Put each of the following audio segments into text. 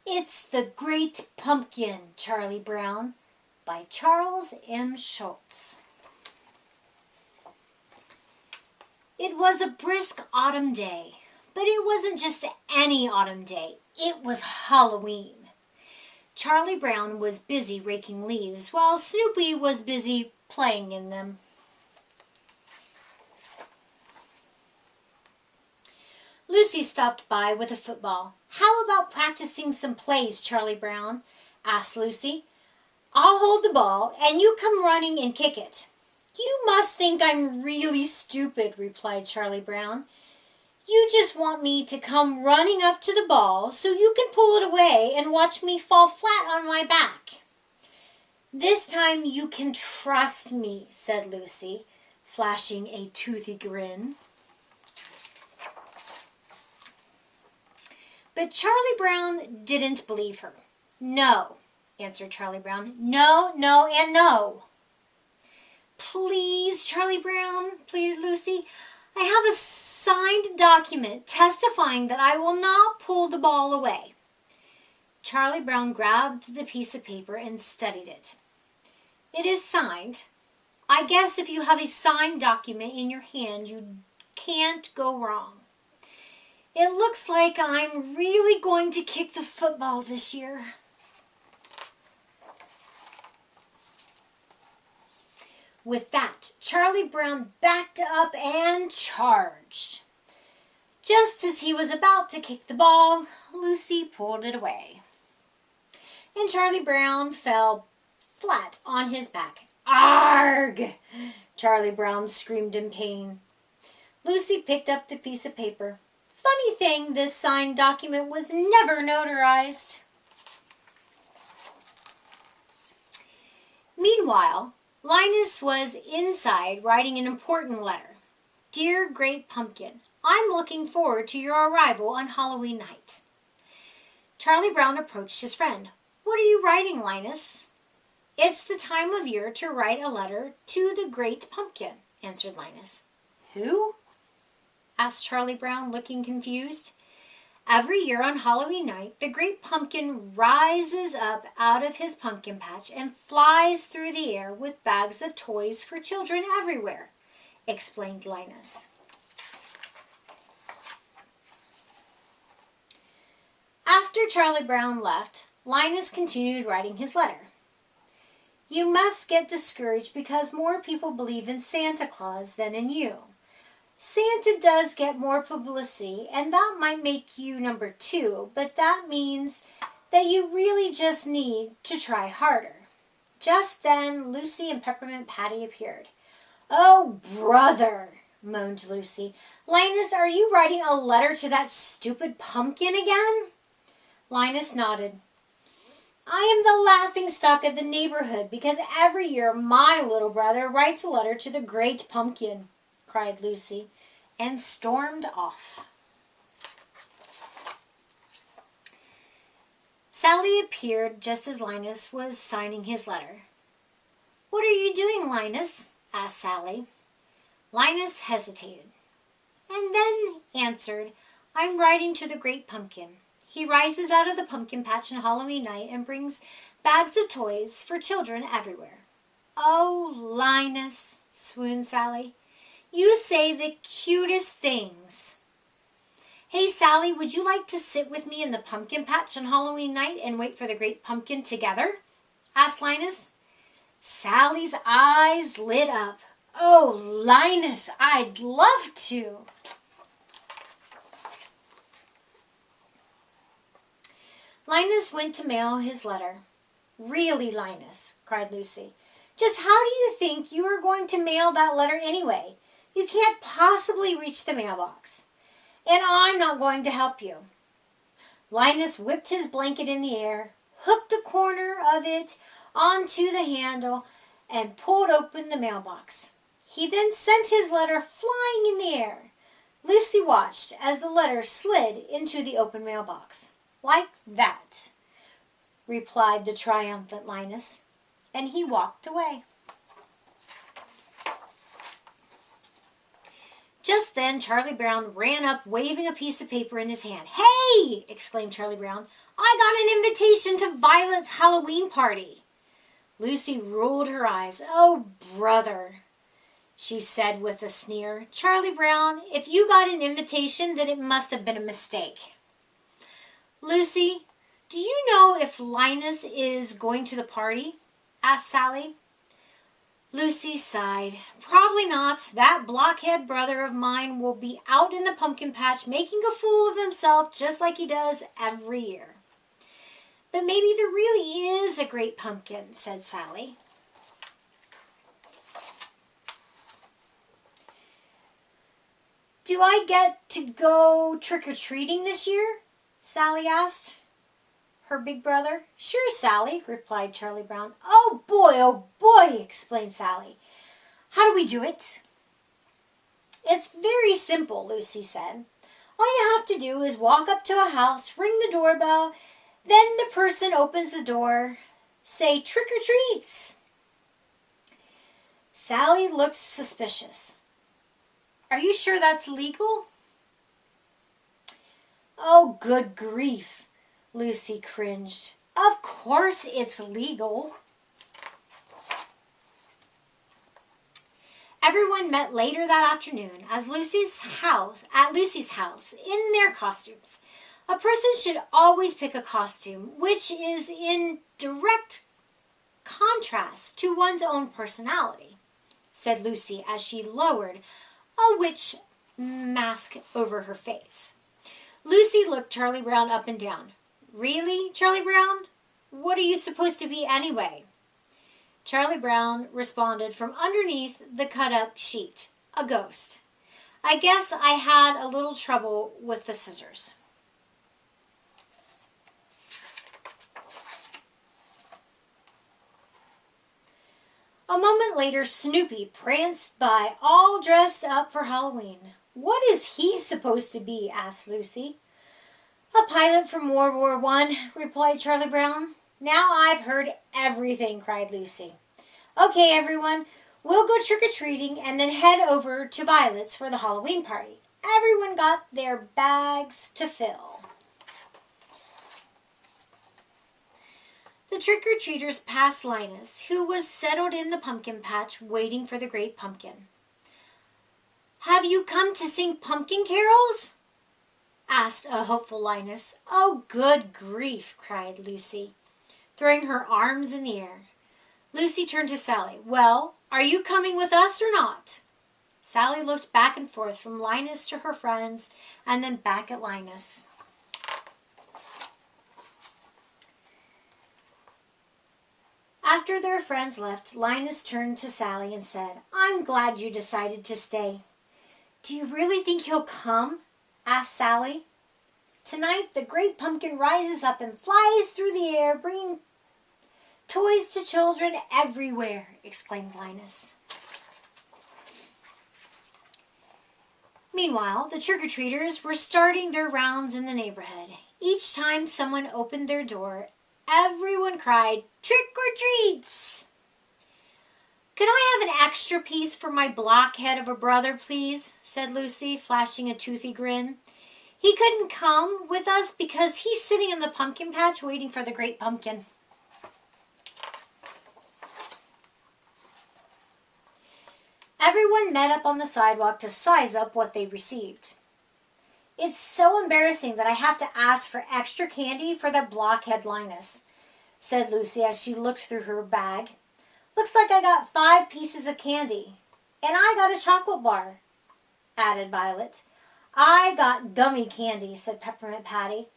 It's the Great Pumpkin, Charlie Brown, by Charles M. Schulz. It was a brisk autumn day, but it wasn't just any autumn day. It was Halloween. Charlie Brown was busy raking leaves while Snoopy was busy playing in them. Lucy stopped by with a football. "How about practicing some plays, Charlie Brown?" asked Lucy. "I'll hold the ball, and you come running and kick it." "You must think I'm really stupid," replied Charlie Brown. "You just want me to come running up to the ball so you can pull it away and watch me fall flat on my back." "This time you can trust me," said Lucy, flashing a toothy grin. But Charlie Brown didn't believe her. "No," answered Charlie Brown. "No, no, and no." "Please, Charlie Brown," pleaded Lucy. "I have a signed document testifying that I will not pull the ball away." Charlie Brown grabbed the piece of paper and studied it. "It is signed. I guess if you have a signed document in your hand, you can't go wrong. It looks like I'm really going to kick the football this year." With that, Charlie Brown backed up and charged. Just as he was about to kick the ball, Lucy pulled it away, and Charlie Brown fell flat on his back. "Arg!" Charlie Brown screamed in pain. Lucy picked up the piece of paper. "Funny thing, this signed document was never notarized." Meanwhile, Linus was inside writing an important letter. "Dear Great Pumpkin, I'm looking forward to your arrival on Halloween night." Charlie Brown approached his friend. "What are you writing, Linus?" "It's the time of year to write a letter to the Great Pumpkin," answered Linus. "Who?" asked Charlie Brown, looking confused. "Every year on Halloween night, the Great Pumpkin rises up out of his pumpkin patch and flies through the air with bags of toys for children everywhere," explained Linus. After Charlie Brown left, Linus continued writing his letter. "You must get discouraged because more people believe in Santa Claus than in you. Santa does get more publicity, and that might make you number 2, but that means that you really just need to try harder." Just then, Lucy and Peppermint Patty appeared. "Oh, brother," moaned Lucy. "Linus, are you writing a letter to that stupid pumpkin again?" Linus nodded. "I am the laughingstock of the neighborhood because every year my little brother writes a letter to the Great Pumpkin," cried Lucy, and stormed off. Sally appeared just as Linus was signing his letter. "What are you doing, Linus?" asked Sally. Linus hesitated, and then answered, "I'm writing to the Great Pumpkin. He rises out of the pumpkin patch on Halloween night and brings bags of toys for children everywhere." "Oh, Linus," swooned Sally. "You say the cutest things." "Hey, Sally, would you like to sit with me in the pumpkin patch on Halloween night and wait for the Great Pumpkin together?" asked Linus. Sally's eyes lit up. "Oh, Linus, I'd love to." Linus went to mail his letter. "Really, Linus," cried Lucy, "just how do you think you are going to mail that letter anyway? You can't possibly reach the mailbox. And I'm not going to help you." Linus whipped his blanket in the air, hooked a corner of it onto the handle, and pulled open the mailbox. He then sent his letter flying in the air. Lucy watched as the letter slid into the open mailbox. "Like that," replied the triumphant Linus, and he walked away. Just then, Charlie Brown ran up, waving a piece of paper in his hand. "Hey!" exclaimed Charlie Brown. "I got an invitation to Violet's Halloween party." Lucy rolled her eyes. "Oh, brother," she said with a sneer. "Charlie Brown, if you got an invitation, then it must have been a mistake." "Lucy, do you know if Linus is going to the party?" asked Sally. Lucy sighed. "Probably not. That blockhead brother of mine will be out in the pumpkin patch making a fool of himself just like he does every year." "But maybe there really is a great pumpkin," said Sally. "Do I get to go trick-or-treating this year?" Sally asked her big brother. "Sure, Sally," replied Charlie Brown. Oh boy, explained Sally. "How do we do it?" "It's very simple," Lucy said. "All you have to do is walk up to a house, ring the doorbell, then the person opens the door, say trick or treats." Sally looked suspicious. "Are you sure that's legal?" "Oh, good grief," Lucy cringed. "Of course it's legal." Everyone met later that afternoon at Lucy's house in their costumes. A person should always pick a costume which is in direct contrast to one's own personality, said Lucy as she lowered a witch mask over her face. Lucy looked Charlie Brown up and down. "Really, Charlie Brown? What are you supposed to be anyway?" Charlie Brown responded from underneath the cut-up sheet. "A ghost. I guess I had a little trouble with the scissors." A moment later, Snoopy pranced by all dressed up for Halloween. "What is he supposed to be?" asked Lucy. "A pilot from World War I, replied Charlie Brown. "Now I've heard everything," cried Lucy. "Okay, everyone, we'll go trick-or-treating and then head over to Violet's for the Halloween party." Everyone got their bags to fill. The trick-or-treaters passed Linus, who was settled in the pumpkin patch waiting for the great pumpkin. "Have you come to sing pumpkin carols?" asked a hopeful Linus. "Oh, good grief," cried Lucy, throwing her arms in the air. Lucy turned to Sally. "Well, are you coming with us or not?" Sally looked back and forth from Linus to her friends and then back at Linus. After their friends left, Linus turned to Sally and said, "I'm glad you decided to stay." "Do you really think he'll come?" asked Sally. "Tonight the great pumpkin rises up and flies through the air, bringing toys to children everywhere," exclaimed Linus. Meanwhile, the trick-or-treaters were starting their rounds in the neighborhood. Each time someone opened their door, everyone cried, "Trick or treats!" "Could I have an extra piece for my blockhead of a brother, please?" said Lucy, flashing a toothy grin. "He couldn't come with us because he's sitting in the pumpkin patch waiting for the great pumpkin." Everyone met up on the sidewalk to size up what they received. "It's so embarrassing that I have to ask for extra candy for that blockhead Linus," said Lucy as she looked through her bag. "Looks like I got 5 pieces of candy. And I got a chocolate bar," added Violet. "I got gummy candy," said Peppermint Patty.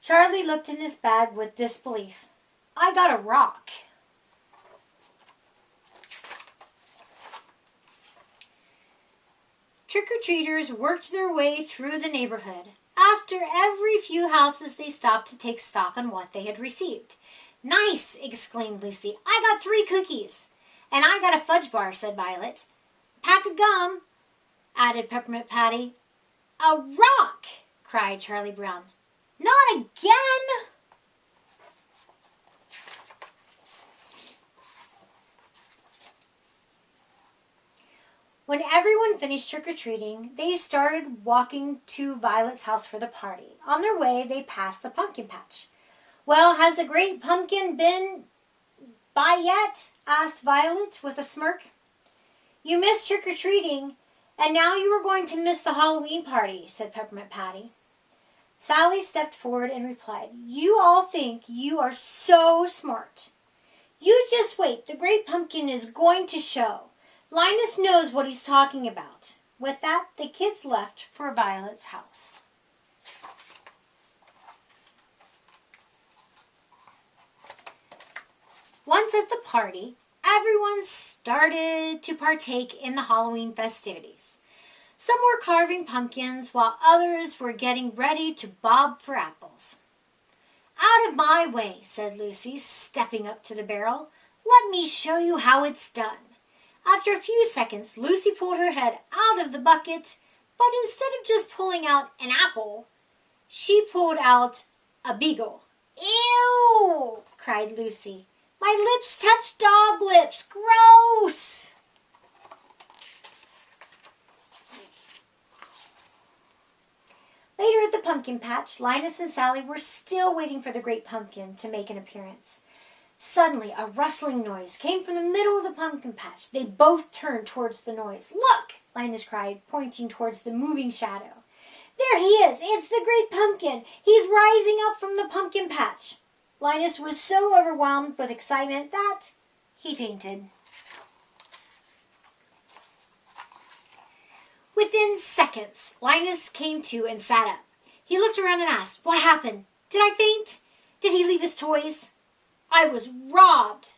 Charlie looked in his bag with disbelief. "I got a rock." Trick-or-treaters worked their way through the neighborhood. After every few houses, they stopped to take stock on what they had received. "Nice!" exclaimed Lucy. "I got 3 cookies." "And I got a fudge bar," said Violet. "Pack of gum," added Peppermint Patty. "A rock!" cried Charlie Brown. "Not again!" When everyone finished trick-or-treating, they started walking to Violet's house for the party. On their way, they passed the pumpkin patch. "Well, has the great pumpkin been by yet?" asked Violet with a smirk. "You missed trick-or-treating, and now you are going to miss the Halloween party," said Peppermint Patty. Sally stepped forward and replied, "You all think you are so smart. You just wait. The great pumpkin is going to show. Linus knows what he's talking about." With that, the kids left for Violet's house. Once at the party, everyone started to partake in the Halloween festivities. Some were carving pumpkins while others were getting ready to bob for apples. "Out of my way," said Lucy, stepping up to the barrel. "Let me show you how it's done." After a few seconds, Lucy pulled her head out of the bucket, but instead of just pulling out an apple, she pulled out a beagle. "Ew!" cried Lucy. "My lips touch dog lips! Gross!" Later at the pumpkin patch, Linus and Sally were still waiting for the great pumpkin to make an appearance. Suddenly, a rustling noise came from the middle of the pumpkin patch. They both turned towards the noise. "Look!" Linus cried, pointing towards the moving shadow. "There he is! It's the great pumpkin! He's rising up from the pumpkin patch!" Linus was so overwhelmed with excitement that he fainted. Within seconds, Linus came to and sat up. He looked around and asked, "What happened? Did I faint? Did he leave his toys?" "I was robbed,"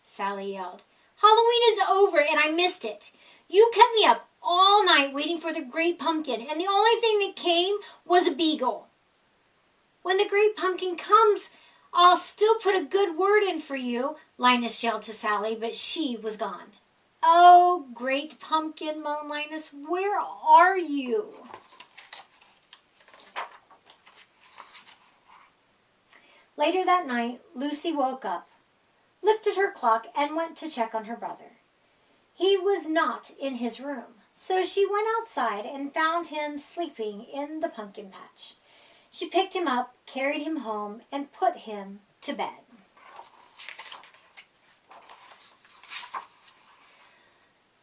Sally yelled. "Halloween is over and I missed it. You kept me up all night waiting for the great pumpkin, and the only thing that came was a beagle. When the great pumpkin comes, I'll still put a good word in for you," Linus yelled to Sally, but she was gone. "Oh, great pumpkin," moaned Linus, "where are you?" Later that night, Lucy woke up, looked at her clock, and went to check on her brother. He was not in his room, so she went outside and found him sleeping in the pumpkin patch. She picked him up, carried him home, and put him to bed.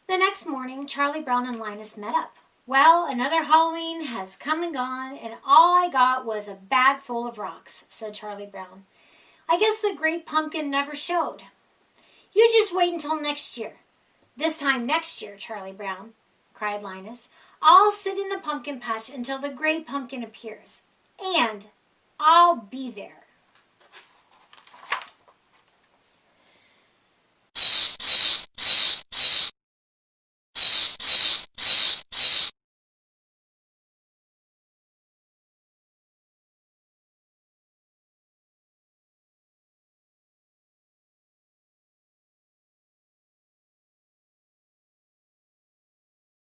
The next morning, Charlie Brown and Linus met up. "Well, another Halloween has come and gone, and all I got was a bag full of rocks," said Charlie Brown. "I guess the great pumpkin never showed." "You just wait until next year." "This time next year, Charlie Brown," cried Linus, "I'll sit in the pumpkin patch until the great pumpkin appears. And I'll be there."